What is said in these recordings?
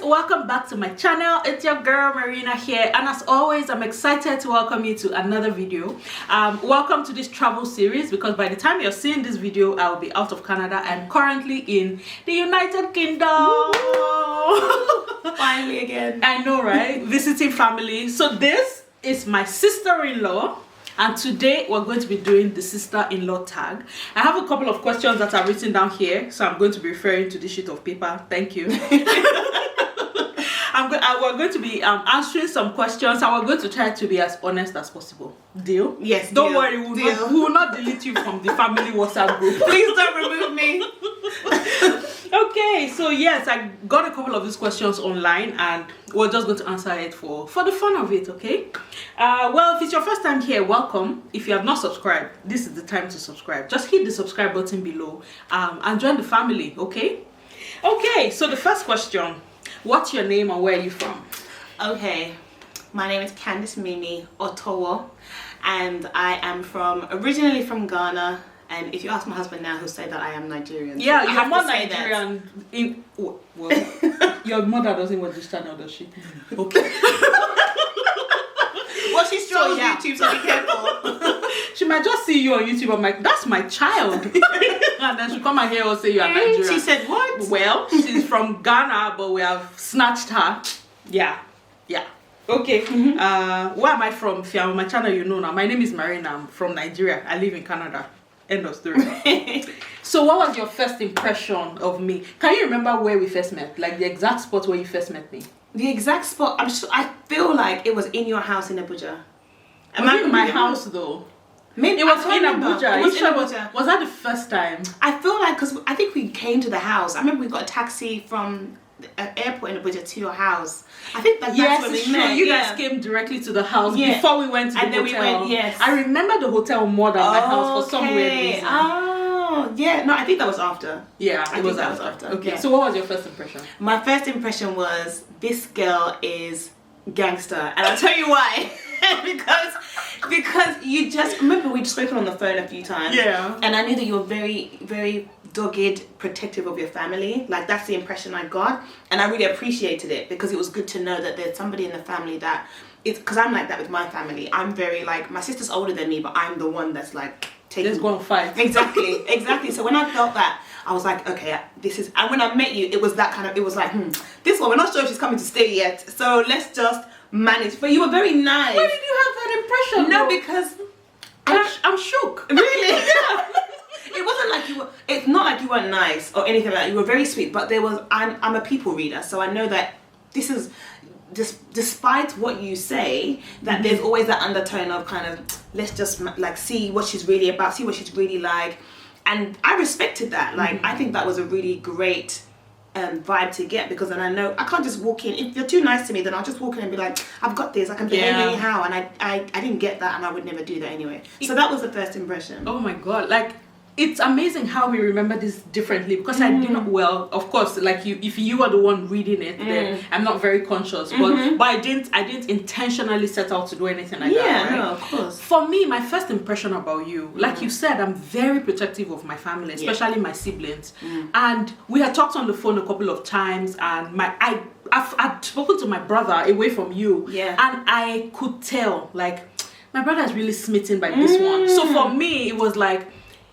welcome back to my channel. It's your girl Marina here, and as always I'm excited to welcome you to another video. Welcome to this travel series, because by the time you're seeing this video I'll be out of Canada. I'm currently in the United Kingdom. Finally again. I know, right? Visiting family. So this is my sister-in-law, and today we're going to be doing the sister-in-law tag. I have a couple of questions that are written down here, so I'm going to be referring to this sheet of paper. Thank you. We're going to be answering some questions, and we're going to try to be as honest as possible. Deal? Yes. Don't deal. worry, we will not delete you from the family WhatsApp group. Please don't remove me. Okay, so yes, I got a couple of these questions online, and we're just going to answer it for the fun of it. Okay. Well, if it's your first time here, welcome. If you have not subscribed, this is the time to subscribe. Just hit the subscribe button below and join the family. Okay. So the first question: what's your name and where are you from? Okay, my name is Candice Mimi Otowo, and I am originally from Ghana. And if you ask my husband now, he'll say that I am Nigerian. Yeah, so you're more Nigerian. Well, your mother doesn't watch this channel, does she? Okay. Well, she strolls YouTube, so be careful. She might just see you on YouTube. I'm like, that's my child. And then she'll come and hear us say you are Nigerian. She said, what? Well, she's from Ghana, but we have snatched her. Yeah. Okay. Where am I from? If you're on my channel, you know now. My name is Marina. I'm from Nigeria. I live in Canada. End of story. So what was your first impression of me? Can you remember where we first met? Like the exact spot where you first met me? The exact spot, I feel like it was in your house in Abuja. Am I in my house though? Maybe it was in Abuja. It was in Abuja. Was that the first time? I feel like, because I think we came to the house. I remember we got a taxi from an airport in Abuja to your house. I think that's where we met. You guys came directly to the house before we went to the hotel. We went, yes. I remember the hotel more than my house for some weird reason. Oh, yeah. No, I think that was after. Yeah, I think that was after. Okay, Yeah. so what was your first impression? My first impression was, this girl is gangster. And I'll tell you why. because you just, remember we just spoken on the phone a few times. Yeah. And I knew that you were very, very dogged, protective of your family. Like, that's the impression I got, and I really appreciated it, because it was good to know that there's somebody in the family that it's, because I'm like that with my family. I'm very, like, my sister's older than me, but I'm the one that's like taking, let's go and fight. Exactly. So when I felt that, I was like, okay, this is, and when I met you, it was that kind of, it was like, this one, we're not sure if she's coming to stay yet, so let's just manage. But you were very nice. Why did you have that impression? No, though? because I'm shook. Really? Yeah. It wasn't like you were, it's not like you weren't nice or anything like that. You were very sweet, but there was, I'm a people reader, so I know that this is, just despite what you say, that there's always that undertone of kind of, let's just like see what she's really about, see what she's really like. And I respected that. Like, I think that was a really great vibe to get, because then I know I can't just walk in. If you're too nice to me, then I'll just walk in and be like, I've got this, I can behave anyhow. And I didn't get that, and I would never do that anyway. So that was the first impression. Oh my god, like, it's amazing how we remember this differently, because I did not, well, of course, like, you, if you are the one reading it, then I'm not very conscious, but I didn't intentionally set out to do anything like that, right? No, of course. For me, my first impression about you, like you said, I'm very protective of my family, especially my siblings, and we had talked on the phone a couple of times, and I'd spoken to my brother away from you, and I could tell, like, my brother is really smitten by this one. So for me, it was like,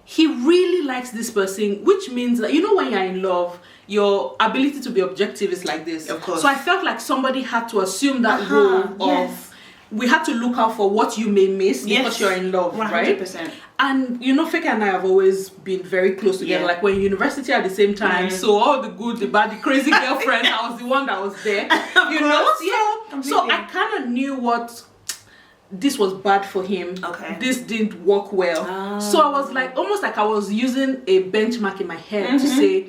he really likes this person, which means that, you know, when you're in love, your ability to be objective is like this. Of course. So I felt like somebody had to assume that role of, we had to look out for what you may miss because you're in love, 100%. Right? And you know, Fake and I have always been very close together. Like, we're in university at the same time, so all the good, the bad, the crazy girlfriends, I was the one that was there. You know, so I kind of knew what. This was bad for him. This didn't work well. So I was like, almost like I was using a benchmark in my head to say,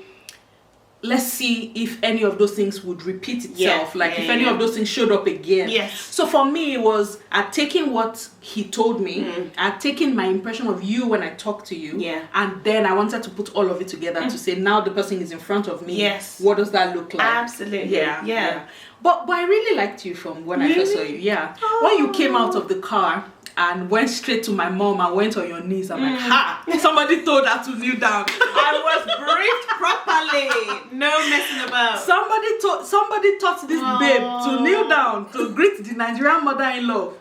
let's see if any of those things would repeat itself. If any of those things showed up again. So for me, it was, I'd taken what he told me, I'd taken my impression of you when I talked to you, and then I wanted to put all of it together to say, now the person is in front of me. What does that look like? Absolutely. Yeah. But I really liked you from when I first saw you. When you came out of the car, and went straight to my mom and went on your knees. I'm like, ha! Somebody told her to kneel down. I was briefed properly. No messing about. Somebody taught this babe to kneel down to greet the Nigerian mother-in-law.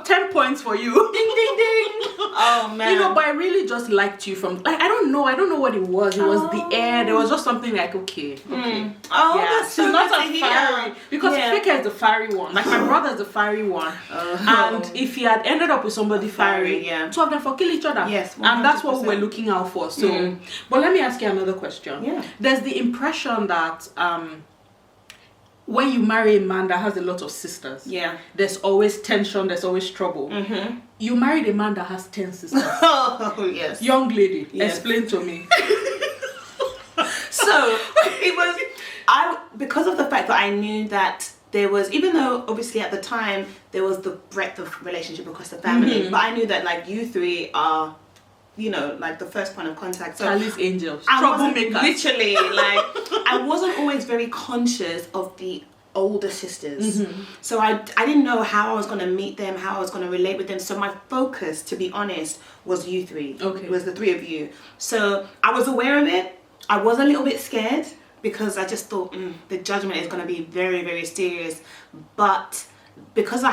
10 points for you. Ding ding ding. Oh man. You know, but I really just liked you from, like, I don't know what it was. It was the air. There was just something like, okay. Oh, yeah, that's so she's not good as to fiery hear. because Fika is the fiery one. Like my brother's the fiery one, and if he had ended up with somebody fiery, two of them for kill each other. Yes, 100%. And that's what we're looking out for. So, but let me ask you another question. Yeah, there's the impression that when you marry a man that has a lot of sisters, there's always tension, there's always trouble. You married a man that has 10 sisters. Oh yes, young lady. Explain to me. So it was because of the fact that I knew that there was, even though obviously at the time there was the breadth of relationship across the family, but I knew that like you three are, you know, like the first point of contact. So Charlie's angels, troublemakers. Literally, like I wasn't always very conscious of the older sisters. So I didn't know how I was going to meet them, how I was going to relate with them. So my focus, to be honest, was you three. Okay. It was the three of you. So I was aware of it. I was a little bit scared because I just thought the judgment is going to be very, very serious. But because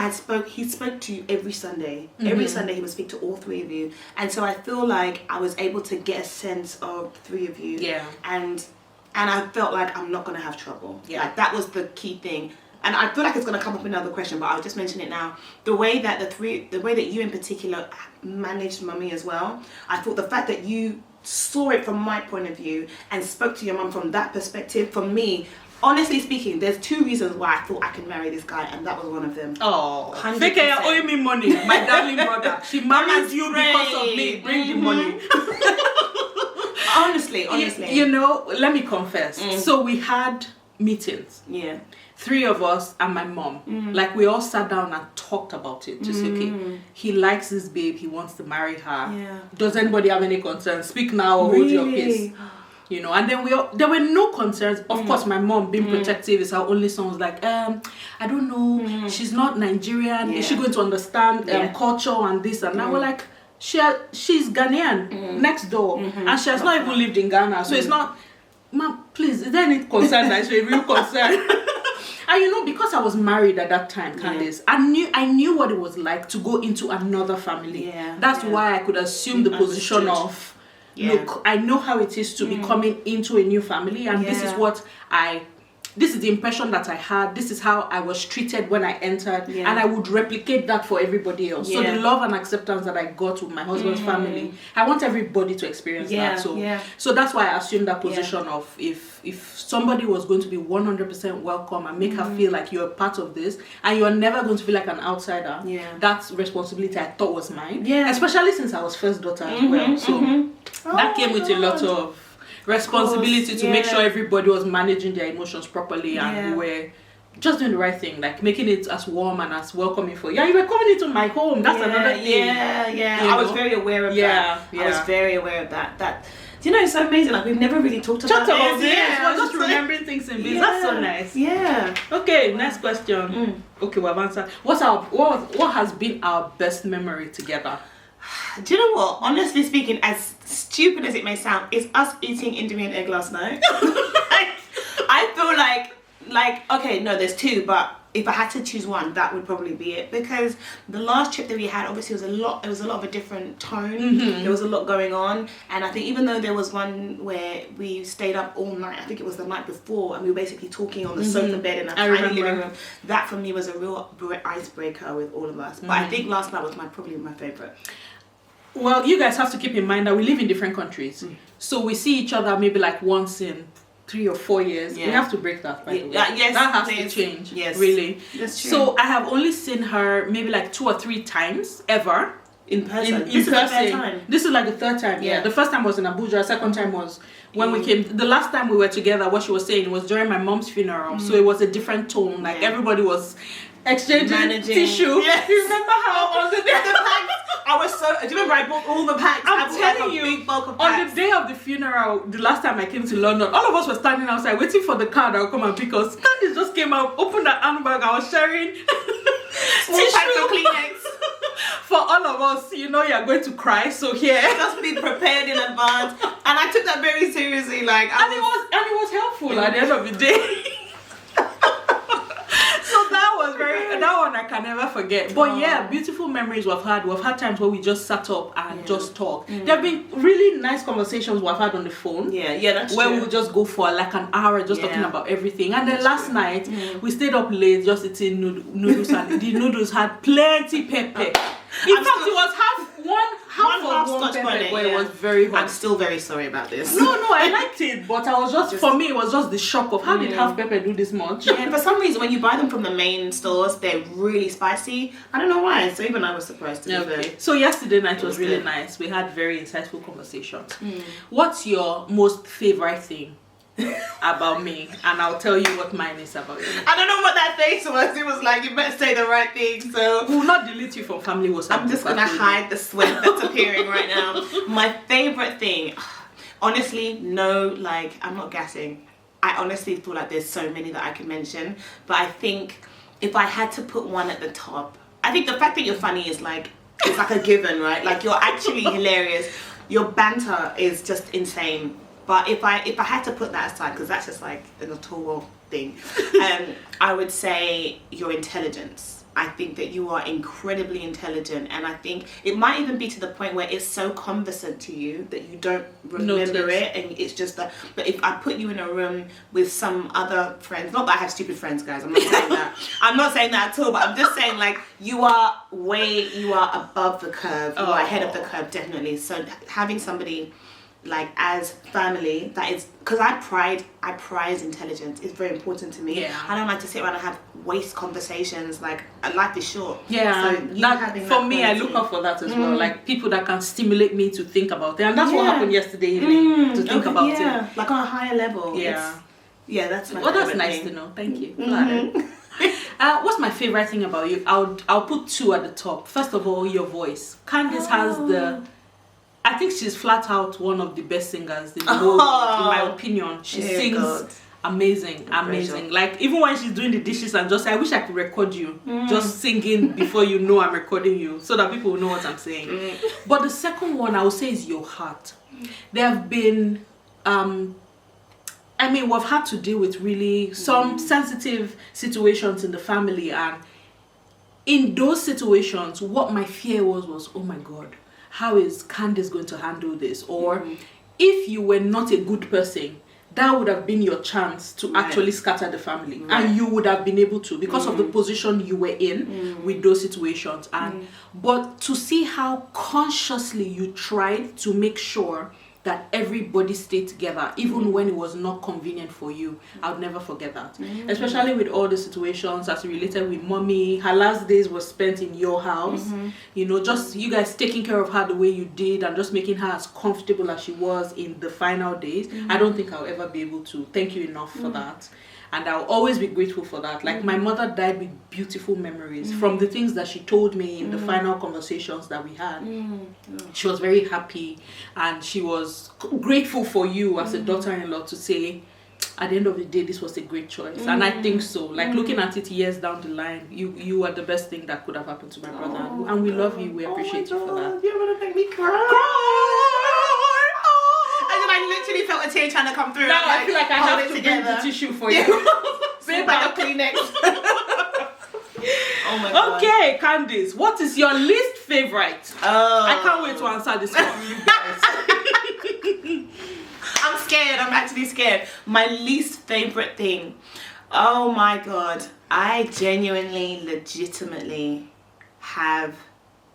he spoke to you every Sunday. Every Sunday he would speak to all three of you. And so I feel like I was able to get a sense of three of you. Yeah. And I felt like I'm not going to have trouble. Yeah. Like that was the key thing. And I feel like it's going to come up in another question, but I'll just mention it now. The way that you in particular managed Mummy as well, I thought the fact that you saw it from my point of view and spoke to your mum from that perspective, for me, honestly speaking, there's 2 reasons why I thought I can marry this guy, and that was one of them. Oh, Fake, you're owing me money, my darling brother. She married you because of me. Bring the money. honestly. You know, let me confess. So we had meetings. Yeah. 3 of us and my mom. Like we all sat down and talked about it. Just okay, he likes this babe, he wants to marry her. Yeah. Does anybody have any concerns? Speak now or hold your peace. You know, and then there were no concerns. Of course, my mom being protective is her only son was like, I don't know, she's not Nigerian. Is she going to understand culture and this and that? We're like, she's Ghanaian next door, and she has not even lived in Ghana, so it's not. Mom, please, is there any concern that is a real concern? And you know, because I was married at that time, Candice, I knew what it was like to go into another family. Yeah. That's why I could assume the position of, look, I know how it is to be coming into a new family, and this is the impression that I had. This is how I was treated when I entered, and I would replicate that for everybody else. So the love and acceptance that I got with my husband's family, I want everybody to experience that. So that's why I assumed that position of if somebody was going to be 100% welcome and make her feel like you're a part of this, and you're never going to feel like an outsider, that responsibility I thought was mine. Yeah. Especially since I was first daughter as well. So that came with a lot of responsibility to make sure everybody was managing their emotions properly, and we were just doing the right thing, like making it as warm and as welcoming for you. You were coming into my home. That's another thing. I was very aware of that. I was very aware of that. Do you know, it's so amazing. Like we've never really talked about this. We're just remembering things in this. That's so nice. Yeah. Okay. Next question. Okay, we've answered. What has been our best memory together? Do you know what? Honestly speaking, as stupid as it may sound, it's us eating Indomie and egg last night. I feel like okay, no, there's 2, but if I had to choose one, that would probably be it, because the last trip that we had obviously was a lot of a different tone. There was a lot going on, and I think even though there was one where we stayed up all night, I think it was the night before, and we were basically talking on the sofa bed in a tiny living room. That for me was a real icebreaker with all of us. But I think last night was probably my favorite. Well, you guys have to keep in mind that we live in different countries. So we see each other maybe like once in 3 or 4 years. We have to break that, by the way. Yes, that has to change. Yes. Really. That's true. So I have only seen her maybe like 2 or 3 times ever. In person. This is the 3rd time. This is like the 3rd time, The first time was in Abuja, 2nd time was when we came. The last time we were together, what she was saying was during my mom's funeral. So it was a different tone. Like everybody was exchanging tissue. Yes. You remember how on the day of the packs, do you remember I bought all the packs? I'm telling you, big bulk of packs. On the day of the funeral, the last time I came to London, all of us were standing outside waiting for the car that would come and pick us. Candice just came out, opened that handbag, I was sharing small packs of Kleenex. for all of us, you know, you're going to cry. So here, just be prepared in advance. And I took that very seriously. Like, it was helpful at the end of the day. So that one I can never forget. But yeah, beautiful memories we've had. We've had times where we just sat up and just talk. There have been really nice conversations we've had on the phone. Yeah, that's where true. we'll just go for like an hour just talking about everything. And then last night we stayed up late just eating noodles, and the noodles had plenty pepper. In fact, it was half Scotch bonnet, but it was very hot. I'm still very sorry about this. No, I liked it, but I was just for me, it was just the shock of how did half pepper do this much? Yeah, for some reason, when you buy them from the main stores, they're really spicy. I don't know why. So even I was surprised to be fair. So yesterday night was really nice. We had very insightful conversations. What's your most favorite thing about me? And I'll tell you what mine is about you. I don't know what that face was. It was like, you better say the right thing. So we'll not delete you from family WhatsApp. I'm just gonna hide the sweat that's appearing right now. My favorite thing, honestly, no, like, I'm not gassing. I honestly feel like there's so many that I could mention, but I think if I had to put one at the top, I think the fact that you're funny is like, it's like a given, right? Like, you're actually hilarious. Your banter is just insane. But if I had to put that aside, because that's just like an total thing, I would say your intelligence. I think that you are incredibly intelligent, and I think it might even be to the point where it's so conversant to you that you don't remember it, and it's just that. But if I put you in a room with some other friends, not that I have stupid friends, guys, I'm not saying that. I'm not saying that at all, but I'm just saying, like, you are above the curve. You are ahead of the curve, definitely. So having somebody like as family, that is, because I prize intelligence. It's very important to me. Yeah. I don't like to sit around and have waste conversations. Like, life is short. Yeah. So for me, I look out for that as well. Like, people that can stimulate me to think about it, and that's what happened yesterday evening. To think about it, like on a higher level. Yeah. That's my. Well, that's nice to know. Thank you. What's my favorite thing about you? I'll put two at the top. First of all, your voice. Candice has I think she's flat out one of the best singers in the world, in my opinion. She sings amazing. Like, even when she's doing the dishes and just say, I wish I could record you. Just singing before you know I'm recording you, so that people will know what I'm saying. But the second one I would say is your heart. There have been, we've had to deal with really some sensitive situations in the family, and in those situations, what my fear was, oh my God, how is Candice going to handle this? Or if you were not a good person, that would have been your chance to actually scatter the family. And you would have been able to, because of the position you were in with those situations. And but to see how consciously you tried to make sure that everybody stayed together, even when it was not convenient for you, I would never forget that. Especially with all the situations as related with mommy. Her last days were spent in your house. You know, just you guys taking care of her the way you did, and just making her as comfortable as she was in the final days. I don't think I'll ever be able to thank you enough for that. And I'll always be grateful for that. Like, my mother died with beautiful memories from the things that she told me in the final conversations that we had. She was very happy, and she was grateful for you as a daughter-in-law to say, at the end of the day, this was a great choice. And I think so. Like, looking at it years down the line, you are the best thing that could have happened to my brother. And we love you. We appreciate you for that. You're going to make me cry. I literally felt a tear trying to come through. Now I feel like I have to bring the tissue for you. Babe, like a Kleenex. Oh my God. Okay, Candice, what is your least favorite? I can't wait to answer this one, you guys. I'm scared. I'm actually scared. My least favorite thing. Oh my God. I genuinely, legitimately have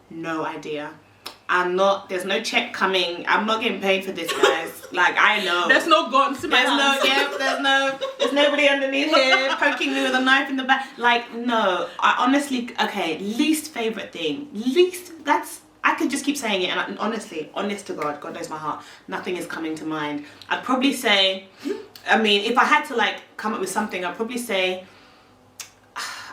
no idea. There's no check coming. I'm not getting paid for this, guys. Like, I know. There's no guns in my hands. There's nobody underneath here poking me with a knife in the back. Like, no. I honestly, least favorite thing. I could just keep saying it, and honest to God knows my heart, nothing is coming to mind. I'd probably say, if I had to, like, come up with something, I'd probably say,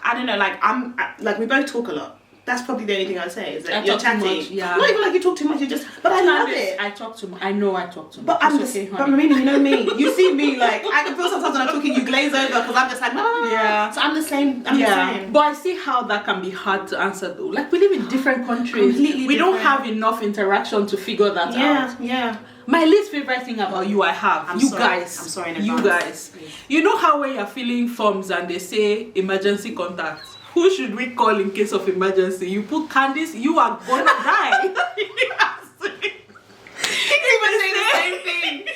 I don't know, like, we both talk a lot. That's probably the only thing I'd say is that I you're talk too chatty. much, yeah. Not even like you talk too much. You just. But I love it. I talk too much. I know I talk too much. But I'm just. okay, but Marina, you know me. You see me like I can feel sometimes when I'm talking, you glaze over because I'm just like yeah. So I'm the same. I'm the same. But I see how that can be hard to answer though. Like we live in different countries. Completely we don't different. have enough interaction to figure that out. Yeah. My least favorite thing about you, I have. I'm you sorry. guys. I'm sorry in You advance. guys. Please. You know how when you're filling forms and they say emergency contact, who should we call in case of emergency? You put Candice, you are gonna die.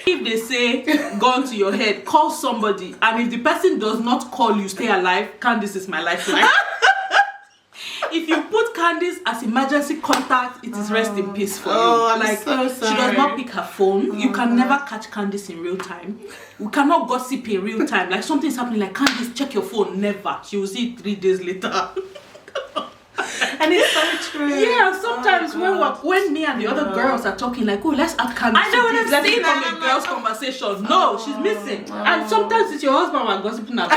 If they say gun to your head, call somebody, and if the person does not call you, stay alive. Candice is my lifeline. If you put Candice as emergency contact, it is rest in peace for you. I'm like so sorry. She does not pick her phone. You can never catch Candice in real time. We cannot gossip in real time. Like something's happening, like Candice, check your phone. Never. She will see it 3 days later. And it's so true. Yeah, sometimes when me and the other girls are talking, like, oh, let's add Candice. I know when I've let's seen become that, a girls' conversation. No, she's missing. And sometimes it's your husband we're gossiping about.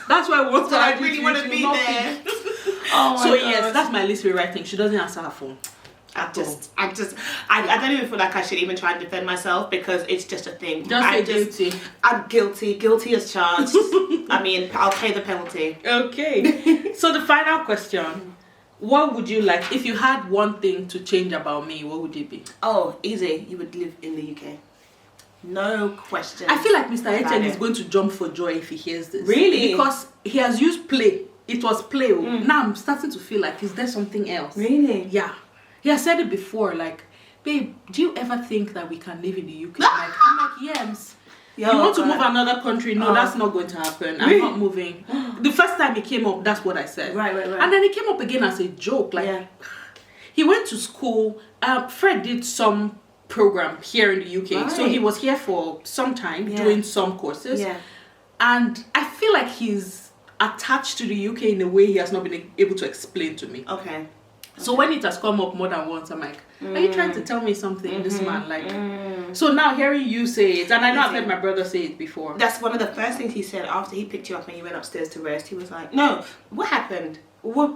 That's why we want to I really want to be there. So yes, that's my least favorite thing. She doesn't answer her phone. I don't even feel like I should even try and defend myself because it's just a thing. Guilty. I'm guilty as charged. I mean, I'll pay the penalty. Okay. So the final question. What would you like, if you had one thing to change about me, what would it be? Oh, easy. You would live in the UK. No question. I feel like Mr. Etienne is going to jump for joy if he hears this. Really? Because he has used play. It was play. Now I'm starting to feel like, is there something else? Really? Yeah. He has said it before, like, babe, do you ever think that we can live in the UK? I'm like, yes. You want to move another country? No, that's not going to happen. I'm not moving. The first time he came up, that's what I said. Right. And then he came up again as a joke. Like, he went to school. Fred did some program here in the UK. Right. So he was here for some time doing some courses. Yeah. And I feel like he's attached to the UK in a way he has not been able to explain to me. Okay. So when it has come up more than once, I'm like, are you trying to tell me something, this man? Like, so now hearing you say it, and I know I've heard my brother say it before. That's one of the first things he said after he picked you up and you went upstairs to rest. He was like, no, what happened? What?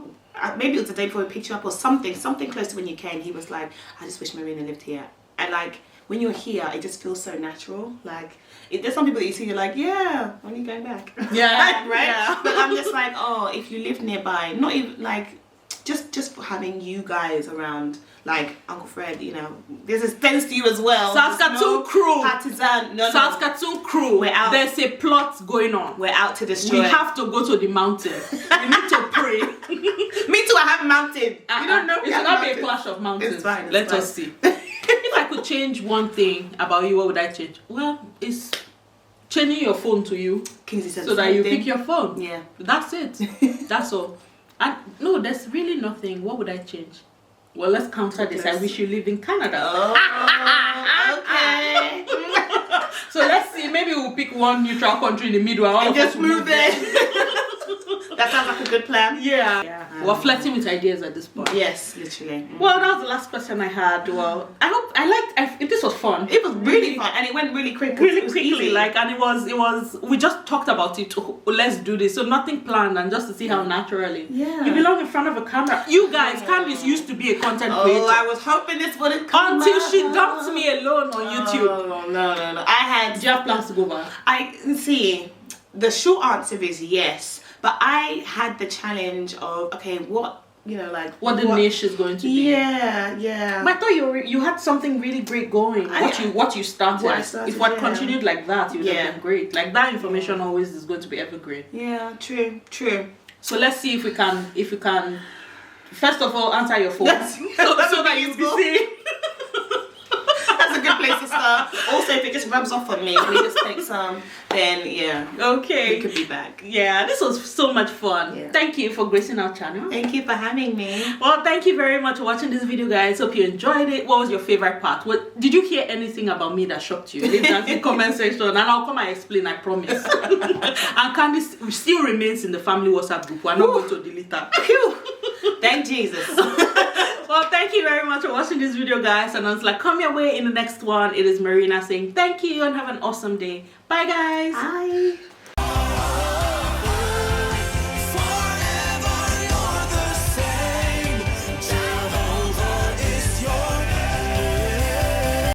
Maybe it was the day before we picked you up or something close to when you came. He was like, I just wish Marina lived here. And like, when you're here, it just feels so natural. Like, there's some people that you see, you're like, yeah, when are you going back? Yeah. Right? Yeah. But I'm just like, oh, if you live nearby, not even like, just having you guys around, like Uncle Fred, you know, this extends to you as well. Saskatoon crew. Partisan. Saskatoon crew. We're out. There's a plot going on. We're out to destroy. We have to go to the mountain. We need to pray. Me too, I have a mountain. You don't know. It should not be a clash of mountains. It's fine. Let us see. If I could change one thing about you, what would I change? Well, it's changing your phone to you. Kingsley said so that you pick your phone. Yeah. That's it. That's all. And no, there's really nothing. What would I change? Well, let's counter this. I wish you lived in Canada. Oh, okay. So let's see. Maybe we'll pick one neutral country in the middle and all and of just us move there. That sounds like a good plan. Yeah. We're flirting with ideas at this point. Yes, literally. Well, that was the last question I had. Well, this was fun. It was really fun, and it went really quick. Really quickly, easy. Like, and it was. We just talked about it. Let's do this. So nothing planned, and just to see how naturally. Yeah. You belong in front of a camera. You guys, Candice used to be a content creator. Oh, I was hoping this wouldn't come until she dumped me alone on YouTube. Oh, no. I had. Do you have plans to go back? I see. The short answer is yes, but I had the challenge of what the niche is going to be. Yeah. But I thought you had something really great going. What you started. If what continued like that, you would have been great. Like that information always is going to be evergreen. Yeah, true. So let's see if we can. First of all, answer your phone so that you'll be seeing. That's a good place to start. Also, if it just rubs off on me, we just take some, then okay, we could be back. Yeah, this was so much fun. Yeah. Thank you for gracing our channel. Thank you for having me. Well, thank you very much for watching this video, guys. Hope you enjoyed it. What was your favorite part? Did you hear anything about me that shocked you? Leave that in the comment section and I'll come and explain, I promise. And Candice still remains in the family WhatsApp group. We're not going to delete her. Thank Jesus. Well, thank you very much for watching this video, guys. And until I come your way in the next one, it is Marina saying thank you and have an awesome day. Bye, guys. Bye.